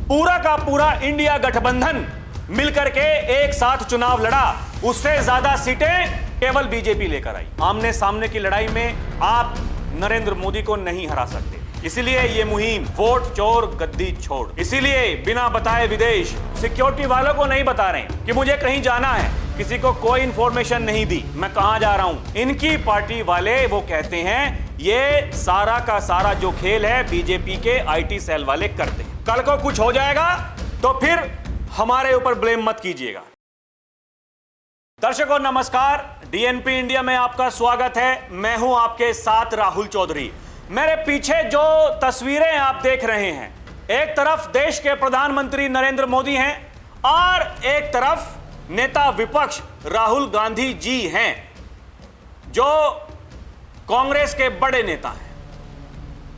पूरा का पूरा इंडिया गठबंधन मिलकर के एक साथ चुनाव लड़ा, उससे ज्यादा सीटें केवल बीजेपी लेकर आई। आमने सामने की लड़ाई में आप नरेंद्र मोदी को नहीं हरा सकते। इसीलिए ये मुहिम वोट चोर गद्दी छोड़, इसीलिए बिना बताए विदेश, सिक्योरिटी वालों को नहीं बता रहे कि मुझे कहीं जाना है, किसी को कोई इंफॉर्मेशन नहीं दी मैं कहां जा रहा हूं। इनकी पार्टी वाले वो कहते हैं ये सारा का सारा जो खेल है बीजेपी के आईटी सेल वाले करते हैं। कल को कुछ हो जाएगा तो फिर हमारे ऊपर ब्लेम मत कीजिएगा। दर्शकों नमस्कार, डीएनपी इंडिया में आपका स्वागत है। मैं हूं आपके साथ राहुल चौधरी। मेरे पीछे जो तस्वीरें आप देख रहे हैं, एक तरफ देश के प्रधानमंत्री नरेंद्र मोदी हैं और एक तरफ नेता विपक्ष राहुल गांधी जी हैं, जो कांग्रेस के बड़े नेता हैं,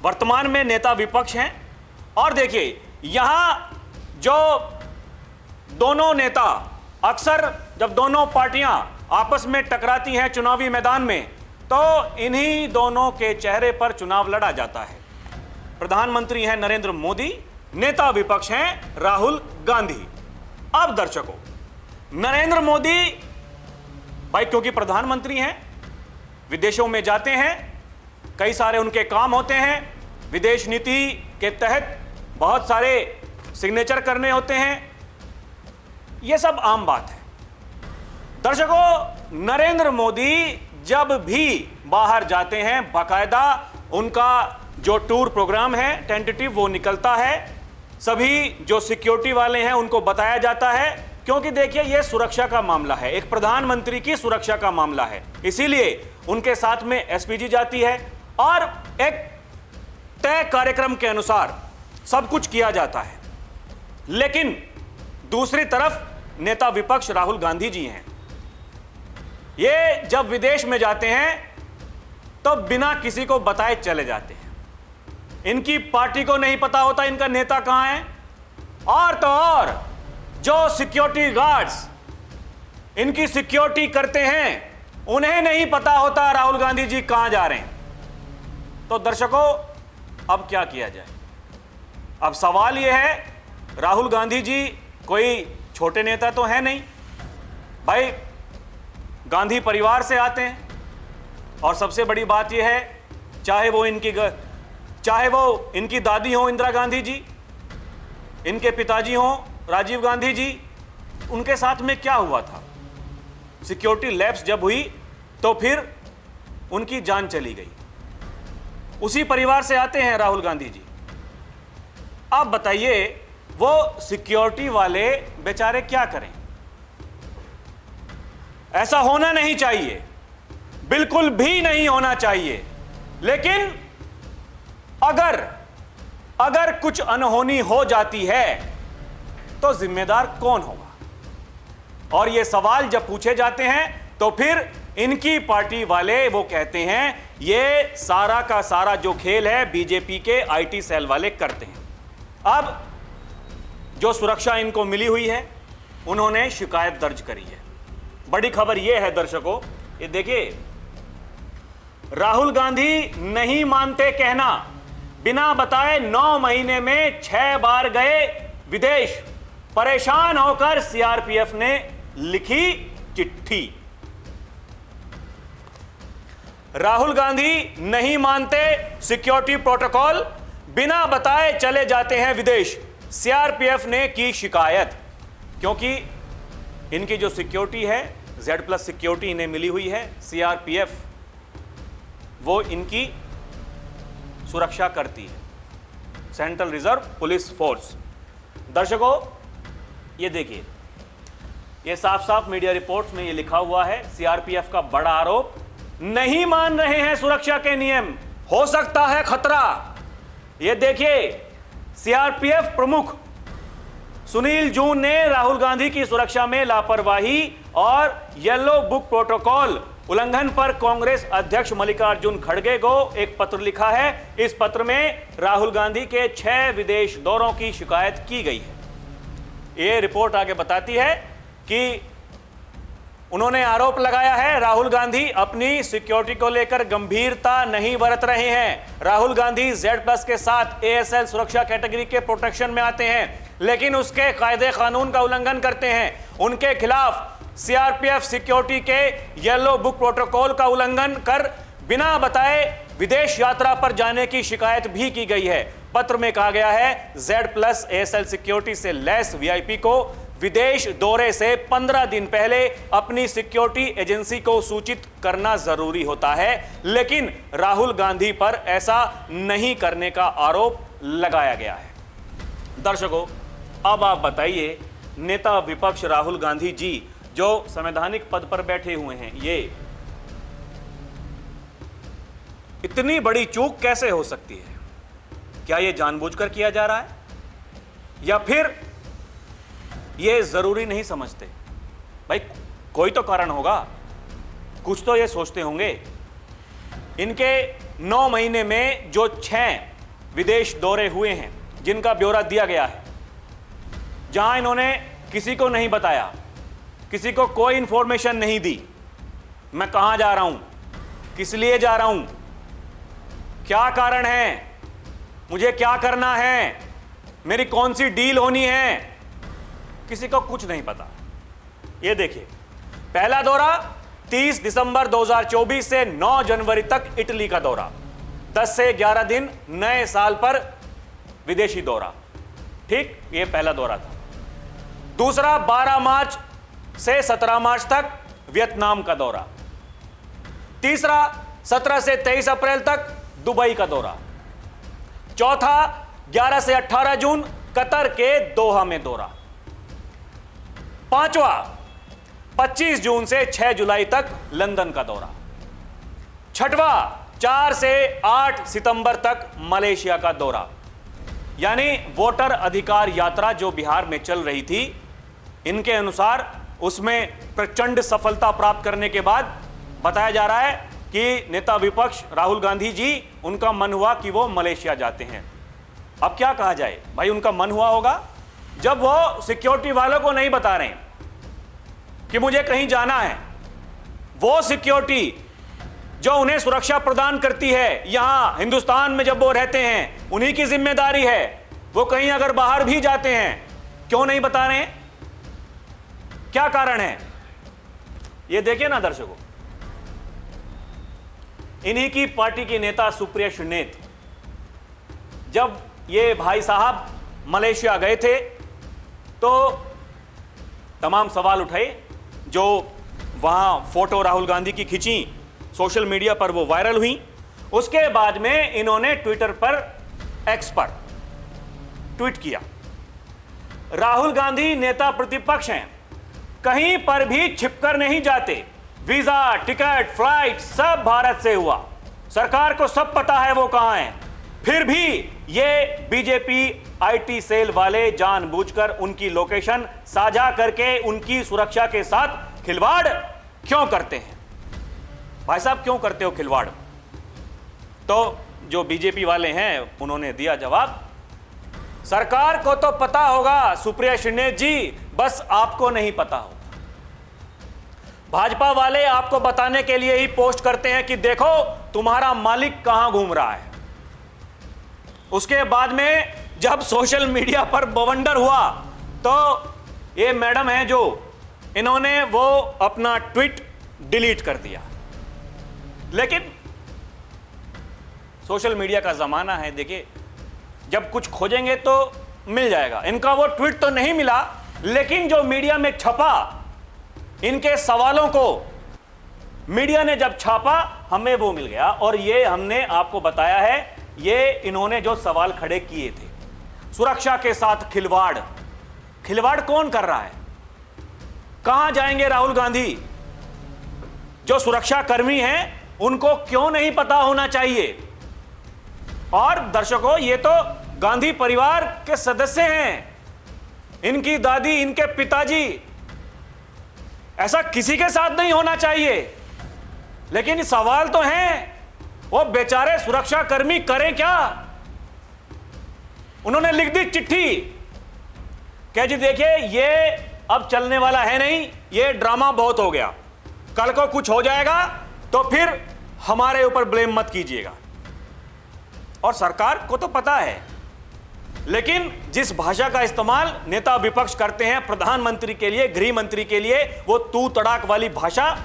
वर्तमान में नेता विपक्ष हैं। और देखिए यहां जो दोनों नेता, अक्सर जब दोनों पार्टियां आपस में टकराती हैं चुनावी मैदान में, तो इन्हीं दोनों के चेहरे पर चुनाव लड़ा जाता है। प्रधानमंत्री हैं नरेंद्र मोदी, नेता विपक्ष हैं राहुल गांधी। अब दर्शकों, नरेंद्र मोदी भाई क्योंकि प्रधानमंत्री हैं, विदेशों में जाते हैं, कई सारे उनके काम होते हैं, विदेश नीति के तहत बहुत सारे सिग्नेचर करने होते हैं, यह सब आम बात है। दर्शकों, नरेंद्र मोदी जब भी बाहर जाते हैं, बाकायदा उनका जो टूर प्रोग्राम है टेंटेटिव वो निकलता है, सभी जो सिक्योरिटी वाले हैं उनको बताया जाता है, क्योंकि देखिए ये सुरक्षा का मामला है, एक प्रधानमंत्री की सुरक्षा का मामला है, इसीलिए उनके साथ में एसपीजी जाती है और एक तय कार्यक्रम के अनुसार सब कुछ किया जाता है। लेकिन दूसरी तरफ नेता विपक्ष राहुल गांधी जी हैं, ये जब विदेश में जाते हैं तो बिना किसी को बताए चले जाते हैं। इनकी पार्टी को नहीं पता होता इनका नेता कहां है, और तो और जो सिक्योरिटी गार्ड्स इनकी सिक्योरिटी करते हैं उन्हें नहीं पता होता राहुल गांधी जी कहां जा रहे हैं। तो दर्शकों अब क्या किया जाए? अब सवाल यह है, राहुल गांधी जी कोई छोटे नेता तो है नहीं भाई, गांधी परिवार से आते हैं, और सबसे बड़ी बात यह है चाहे वो इनकी दादी हो इंदिरा गांधी जी, इनके पिताजी हो राजीव गांधी जी, उनके साथ में क्या हुआ था? सिक्योरिटी लैप्स जब हुई तो फिर उनकी जान चली गई। उसी परिवार से आते हैं राहुल गांधी जी। आप बताइए वो सिक्योरिटी वाले बेचारे क्या करें? ऐसा होना नहीं चाहिए, बिल्कुल भी नहीं होना चाहिए। लेकिन अगर कुछ अनहोनी हो जाती है तो जिम्मेदार कौन होगा? और ये सवाल जब पूछे जाते हैं तो फिर इनकी पार्टी वाले वो कहते हैं ये सारा का सारा जो खेल है बीजेपी के आईटी सेल वाले करते हैं। अब जो सुरक्षा इनको मिली हुई है उन्होंने शिकायत दर्ज करी है। बड़ी खबर यह है दर्शकों, ये देखिए, राहुल गांधी नहीं मानते कहना, बिना बताए 9 महीने में 6 बार गए विदेश, परेशान होकर सीआरपीएफ ने लिखी चिट्ठी। राहुल गांधी नहीं मानते सिक्योरिटी प्रोटोकॉल, बिना बताए चले जाते हैं विदेश, सीआरपीएफ ने की शिकायत। क्योंकि इनकी जो सिक्योरिटी है Z+ सिक्योरिटी इन्हें मिली हुई है, सीआरपीएफ वो इनकी सुरक्षा करती है, सेंट्रल रिजर्व पुलिस फोर्स। दर्शकों ये देखिए, ये साफ साफ मीडिया रिपोर्ट्स में ये लिखा हुआ है, सीआरपीएफ का बड़ा आरोप, नहीं मान रहे हैं सुरक्षा के नियम, हो सकता है खतरा। ये देखिए, सीआरपीएफ प्रमुख सुनील जून ने राहुल गांधी की सुरक्षा में लापरवाही और येलो बुक प्रोटोकॉल उल्लंघन पर कांग्रेस अध्यक्ष मल्लिकार्जुन खड़गे को एक पत्र लिखा है। इस पत्र में राहुल गांधी के 6 विदेश दौरों की शिकायत की गई है। यह रिपोर्ट आगे बताती है कि उन्होंने आरोप लगाया है राहुल गांधी अपनी सिक्योरिटी को लेकर गंभीरता नहीं बरत रहे हैं। राहुल गांधी Z+ के साथ ASL सुरक्षा कैटेगरी के प्रोटेक्शन में आते हैं। लेकिन उसके कायदे कानून का उल्लंघन करते हैं। उनके खिलाफ सीआरपीएफ सिक्योरिटी के येलो बुक प्रोटोकॉल का उल्लंघन कर बिना बताए विदेश यात्रा पर जाने की शिकायत भी की गई है। पत्र में कहा गया है Z+ ASL सिक्योरिटी से लैस वीआईपी को विदेश दौरे से 15 दिन पहले अपनी सिक्योरिटी एजेंसी को सूचित करना जरूरी होता है, लेकिन राहुल गांधी पर ऐसा नहीं करने का आरोप लगाया गया है। दर्शकों, अब आप बताइए, नेता विपक्ष राहुल गांधी जी जो संवैधानिक पद पर बैठे हुए हैं, ये इतनी बड़ी चूक कैसे हो सकती है? क्या ये जानबूझकर किया जा रहा है या फिर ये जरूरी नहीं समझते? भाई कोई तो कारण होगा, कुछ तो ये सोचते होंगे। इनके 9 महीने में जो 6 विदेश दौरे हुए हैं, जिनका ब्यौरा दिया गया है, जहां इन्होंने किसी को नहीं बताया, किसी को कोई इंफॉर्मेशन नहीं दी, मैं कहां जा रहा हूं, किस लिए जा रहा हूं, क्या कारण है, मुझे क्या करना है, मेरी कौन सी डील होनी है, किसी को कुछ नहीं पता। ये देखिए, पहला दौरा 30 दिसंबर 2024 से 9 जनवरी तक इटली का दौरा, 10 से 11 दिन नए साल पर विदेशी दौरा। ठीक, ये पहला दौरा था। दूसरा 12 मार्च से 17 मार्च तक वियतनाम का दौरा। तीसरा 17 से 23 अप्रैल तक दुबई का दौरा। चौथा 11 से 18 जून कतर के दोहा में दौरा। पांचवा 25 जून से 6 जुलाई तक लंदन का दौरा। छठवा 4 से 8 सितंबर तक मलेशिया का दौरा। यानी वोटर अधिकार यात्रा जो बिहार में चल रही थी, इनके अनुसार उसमें प्रचंड सफलता प्राप्त करने के बाद बताया जा रहा है कि नेता विपक्ष राहुल गांधी जी, उनका मन हुआ कि वो मलेशिया जाते हैं। अब क्या कहा जाए भाई, उनका मन हुआ होगा जब वो सिक्योरिटी वालों को नहीं बता रहे हैं कि मुझे कहीं जाना है। वो सिक्योरिटी जो उन्हें सुरक्षा प्रदान करती है यहां हिंदुस्तान में, जब वो रहते हैं, उन्हीं की जिम्मेदारी है। वो कहीं अगर बाहर भी जाते हैं, क्यों नहीं बता रहे हैं? क्या कारण है? ये देखिए ना दर्शकों, इन्हीं की पार्टी की नेता सुप्रिया श्रीनेत, जब ये भाई साहब मलेशिया गए थे तो तमाम सवाल उठाए, जो वहां फोटो राहुल गांधी की खींची, सोशल मीडिया पर वो वायरल हुई। उसके बाद में इन्होंने ट्विटर पर, एक्स पर ट्वीट किया, राहुल गांधी नेता प्रतिपक्ष हैं, कहीं पर भी छिपकर नहीं जाते, वीजा, टिकट, फ्लाइट सब भारत से हुआ, सरकार को सब पता है वो कहां हैं। फिर भी ये बीजेपी आईटी सेल वाले जानबूझकर उनकी लोकेशन साझा करके उनकी सुरक्षा के साथ खिलवाड़ क्यों करते हैं? भाई साहब, क्यों करते हो खिलवाड़? तो जो बीजेपी वाले हैं उन्होंने दिया जवाब, सरकार को तो पता होगा सुप्रिया श्रीनेत जी, बस आपको नहीं पता होगा। भाजपा वाले आपको बताने के लिए ही पोस्ट करते हैं कि देखो तुम्हारा मालिक कहां घूम रहा है। उसके बाद में जब सोशल मीडिया पर बवंडर हुआ तो ये मैडम है जो, इन्होंने वो अपना ट्वीट डिलीट कर दिया। लेकिन सोशल मीडिया का जमाना है, देखिए जब कुछ खोजेंगे तो मिल जाएगा। इनका वो ट्वीट तो नहीं मिला, लेकिन जो मीडिया में छपा, इनके सवालों को मीडिया ने जब छापा, हमें वो मिल गया। और ये हमने आपको बताया है, ये इन्होंने जो सवाल खड़े किए थे, सुरक्षा के साथ खिलवाड़। खिलवाड़ कौन कर रहा है? कहां जाएंगे राहुल गांधी? जो सुरक्षा कर्मी हैं उनको क्यों नहीं पता होना चाहिए? और दर्शकों, ये तो गांधी परिवार के सदस्य हैं, इनकी दादी, इनके पिताजी, ऐसा किसी के साथ नहीं होना चाहिए। लेकिन सवाल तो हैं, वो बेचारे सुरक्षा कर्मी करें क्या? उन्होंने लिख दी चिट्ठी कि जी देखिए ये अब चलने वाला है नहीं, ये ड्रामा बहुत हो गया, कल को कुछ हो जाएगा तो फिर हमारे ऊपर ब्लेम मत कीजिएगा। और सरकार को तो पता है लेकिन जिस भाषा का इस्तेमाल नेता विपक्ष करते हैं प्रधानमंत्री के लिए, गृह मंत्री के लिए, वो तू तड़ाक वाली भाषा,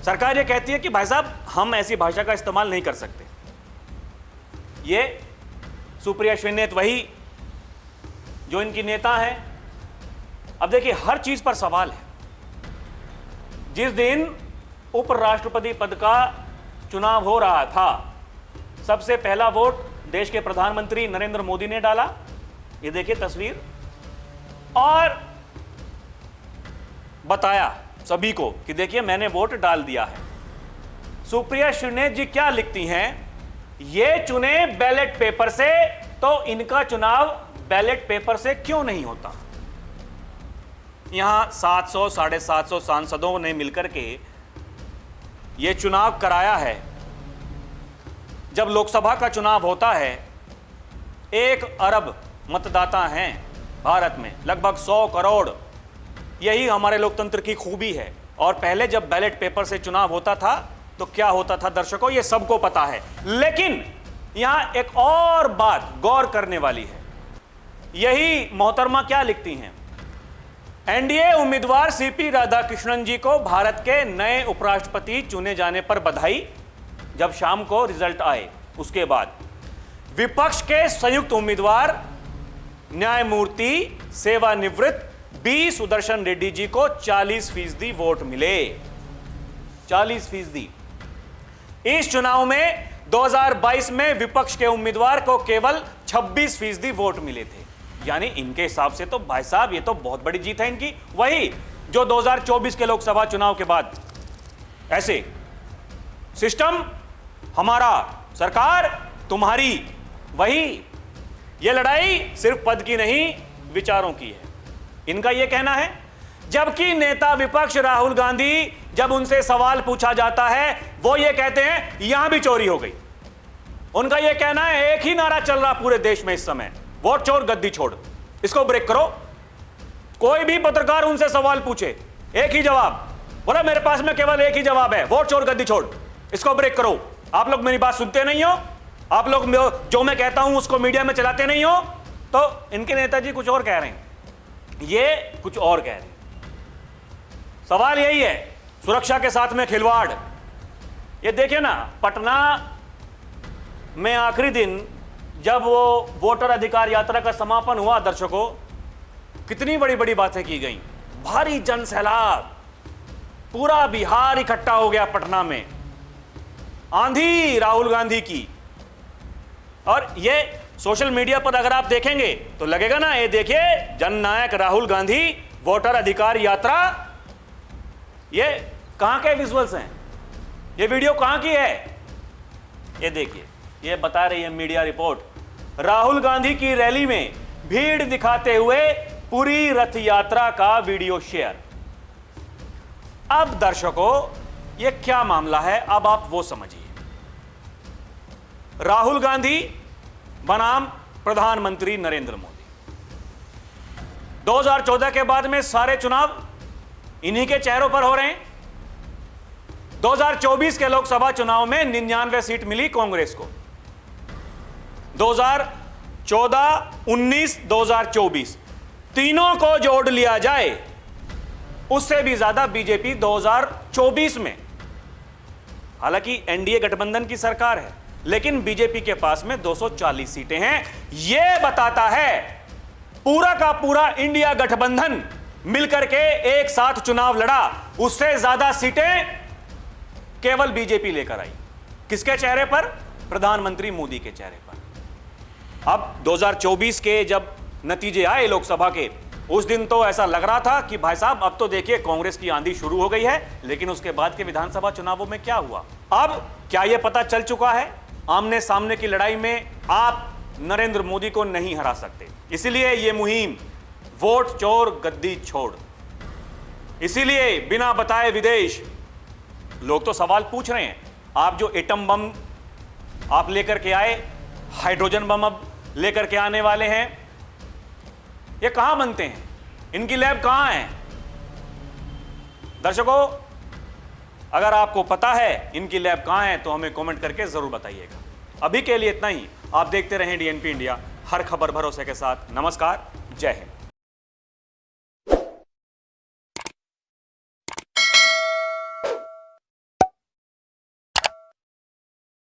सरकार ये कहती है कि भाई साहब हम ऐसी भाषा का इस्तेमाल नहीं कर सकते। ये सुप्रिया श्रीनेत वही जो इनकी नेता है। अब देखिए हर चीज पर सवाल है। जिस दिन उपराष्ट्रपति पद का चुनाव हो रहा था, सबसे पहला वोट देश के प्रधानमंत्री नरेंद्र मोदी ने डाला। ये देखिए तस्वीर, और बताया सभी को कि देखिए मैंने वोट डाल दिया है। सुप्रिया श्रीनेत जी क्या लिखती हैं, ये चुने बैलेट पेपर से, तो इनका चुनाव बैलेट पेपर से क्यों नहीं होता? यहां 700 750 सांसदों ने मिलकर के यह चुनाव कराया है। जब लोकसभा का चुनाव होता है, 1 अरब मतदाता हैं भारत में, लगभग 100 करोड़। यही हमारे लोकतंत्र की खूबी है। और पहले जब बैलेट पेपर से चुनाव होता था तो क्या होता था दर्शकों, ये सबको पता है। लेकिन यहां एक और बात गौर करने वाली है। यही मोहतरमा क्या लिखती हैं, एनडीए उम्मीदवार सीपी राधाकृष्णन जी को भारत के नए उपराष्ट्रपति चुने जाने पर बधाई। जब शाम को रिजल्ट आए उसके बाद विपक्ष के संयुक्त उम्मीदवार न्यायमूर्ति सेवानिवृत्त बी सुदर्शन रेड्डी जी को 40% वोट मिले। 40%। इस चुनाव में 2022 में विपक्ष के उम्मीदवार को केवल 26% वोट मिले थे। यानी इनके हिसाब से तो भाई साहब ये तो बहुत बड़ी जीत है इनकी। वही जो 2024 के लोकसभा चुनाव के बाद ऐसे सिस्टम हमारा, सरकार तुम्हारी, वही ये लड़ाई सिर्फ पद की नहीं विचारों की है, इनका यह कहना है। जबकि नेता विपक्ष राहुल गांधी, जब उनसे सवाल पूछा जाता है, वो ये कहते हैं यहां भी चोरी हो गई। उनका यह कहना है, एक ही नारा चल रहा पूरे देश में इस समय, वोट चोर गद्दी छोड़। इसको ब्रेक करो। कोई भी पत्रकार उनसे सवाल पूछे, एक ही जवाब, बोला मेरे पास में केवल एक ही जवाब है, वोट चोर गद्दी छोड़। इसको ब्रेक करो। आप लोग मेरी बात सुनते नहीं हो, आप लोग जो मैं कहता हूं उसको मीडिया में चलाते नहीं हो। तो इनके नेताजी कुछ और कह रहे हैं, ये कुछ और कह रहे हैं। सवाल यही है, सुरक्षा के साथ में खिलवाड़। ये देखिए ना, पटना में आखिरी दिन जब वो वोटर अधिकार यात्रा का समापन हुआ दर्शकों, कितनी बड़ी बड़ी बातें की गई। भारी जन सैलाब, पूरा बिहार इकट्ठा हो गया पटना में, आंधी राहुल गांधी की। और ये सोशल मीडिया पर अगर आप देखेंगे तो लगेगा ना, ये देखिए जननायक राहुल गांधी वोटर अधिकार यात्रा। ये कहां के विजुअल्स हैं, ये वीडियो कहां की है? ये देखिए, ये बता रही है मीडिया रिपोर्ट, राहुल गांधी की रैली में भीड़ दिखाते हुए पूरी रथ यात्रा का वीडियो शेयर। अब दर्शकों ये क्या मामला है, अब आप वो समझिए। राहुल गांधी बनाम प्रधानमंत्री नरेंद्र मोदी। 2014 के बाद में सारे चुनाव इन्हीं के चेहरों पर हो रहे हैं। 2024 के लोकसभा चुनाव में 99 सीट मिली कांग्रेस को। 2014, 19, 2024 तीनों को जोड़ लिया जाए, उससे भी ज्यादा बीजेपी 2024 में, हालांकि एनडीए गठबंधन की सरकार है, लेकिन बीजेपी के पास में 240 सीटें हैं। यह बताता है पूरा का पूरा इंडिया गठबंधन मिलकर के एक साथ चुनाव लड़ा, उससे ज्यादा सीटें केवल बीजेपी लेकर आई। किसके चेहरे पर? प्रधानमंत्री मोदी के चेहरे पर। अब 2024 के जब नतीजे आए लोकसभा के, उस दिन तो ऐसा लग रहा था कि भाई साहब अब तो देखिए कांग्रेस की आंधी शुरू हो गई है। लेकिन उसके बाद के विधानसभा चुनावों में क्या हुआ? अब क्या यह पता चल चुका है, आमने सामने की लड़ाई में आप नरेंद्र मोदी को नहीं हरा सकते। इसीलिए यह मुहिम वोट चोर गद्दी छोड़, इसीलिए बिना बताए विदेश। लोग तो सवाल पूछ रहे हैं, आप जो एटम बम आप लेकर के आए, हाइड्रोजन बम अब लेकर के आने वाले हैं, ये कहां बनते हैं? इनकी लैब कहां है? दर्शकों अगर आपको पता है इनकी लैब कहां है तो हमें कमेंट करके जरूर बताइएगा। अभी के लिए इतना ही। आप देखते रहें डीएनपी इंडिया। हर खबर भरोसे के साथ। नमस्कार, जय हिंद।